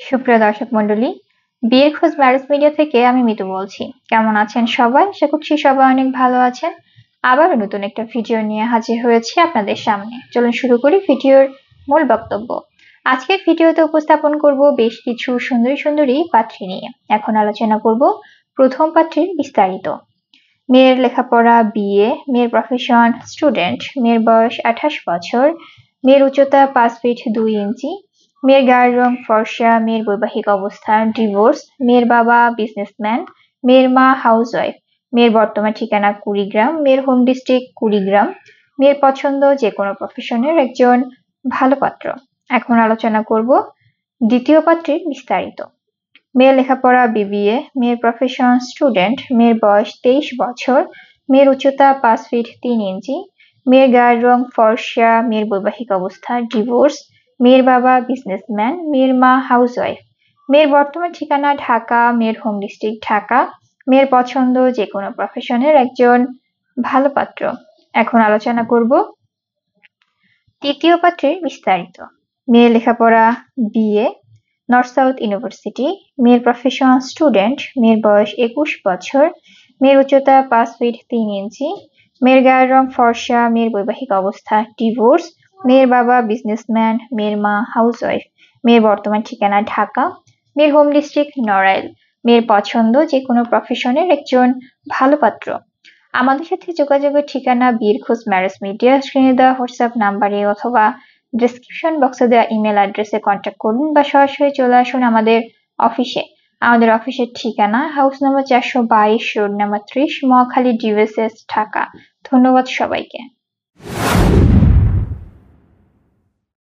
সুপ্রিয় দর্শক মণ্ডলী, বিয়ের খোঁজ ম্যারেজ মিডিয়া থেকে আমি মিতু বলছি। কেমন আছেন সবাই? আশা করছি সবাই অনেক ভালো আছেন। আবারও নতুন একটা ভিডিও নিয়ে হাজির হয়েছি আপনাদের সামনে। চলুন শুরু করি ভিডিওর মূল বক্তব্য। আজকের ভিডিওতে উপস্থাপন করব বেশ কিছু সুন্দরী সুন্দরী পাত্রী নিয়ে। এখন আলোচনা করব প্রথম পাত্রীর বিস্তারিত। মেয়ের লেখাপড়া বিএ, মেয়ের প্রফেশন স্টুডেন্ট, মেয়ের বয়স 28 বছর, মেয়ের উচ্চতা 5 ফিট 2 ইঞ্চি, মেয়ের গায়ের রং ফর্সা, মেয়ের বৈবাহিক অবস্থা ডিভোর্স, মেয়ের বাবা বিজনেসম্যান, মেয়ের মা হাউসওয়াইফ, মেয়ের বর্তমান ঠিকানা কুড়িগ্রাম, মেয়ের হোম ডিস্ট্রিক্ট কুড়িগ্রাম, মেয়ের পছন্দ যে কোনো প্রফেশনের একজন ভালো পাত্র। এখন আলোচনা করব দ্বিতীয় পাত্রীর বিস্তারিত। মেয়ের লেখাপড়া বিবিএ, মেয়ের প্রফেশন স্টুডেন্ট, মেয়ের বয়স 23 বছর, মেয়ের উচ্চতা 5 ফিট 3 ইঞ্চি, মেয়ের গায়ের রং ফর্সা, মেয়ের বৈবাহিক অবস্থা ডিভোর্স, মেয়ের বাবা বিজনেসম্যান, মেয়ের মা হাউসওয়াইফ, মেয়ের বর্তমান ঠিকানা ঢাকা, মেয়ের হোম ডিস্ট্রিক্ট ঢাকা, মেয়ের পছন্দ যে কোনো প্রফেশনের একজন ভালো পাত্র। এখন আলোচনা করব তৃতীয় পাত্রের বিস্তারিত। মেয়ের লেখাপড়া বিএ, নর্থ সাউথ ইউনিভার্সিটি, মেয়ের প্রফেশন স্টুডেন্ট, মেয়ের বয়স 21 বছর, মেয়ের উচ্চতা 5 ফিট 3 ইঞ্চি, মেয়ের গায়ের রং ফর্সা, মেয়ের বৈবাহিক অবস্থা ডিভোর্স, মেয়ের বাবা বিজনেসম্যান, মেয়ের মা হাউসওয়াইফ, মেয়ের বর্তমান ঠিকানা ঢাকা, মেয়ের হোম ডিস্ট্রিক্ট নড়াইল, মেয়ের পছন্দ যে কোনো প্রফেশনের একজন ভালো পাত্র। আমাদের সাথে যোগাযোগের ঠিকানা বিয়ের খোঁজ ম্যারেজ মিডিয়া, স্ক্রিনে দেওয়া হোয়াটসঅ্যাপ নাম্বারে অথবা ডেসক্রিপশন বক্সে দেওয়া ইমেল অ্যাড্রেসে কন্ট্যাক্ট করুন বা সরাসরি চলে আসুন আমাদের অফিসে। আমাদের অফিসের ঠিকানা house number 422, road number 30, Mohakhali, DVSS, Dhaka. ধন্যবাদ সবাইকে।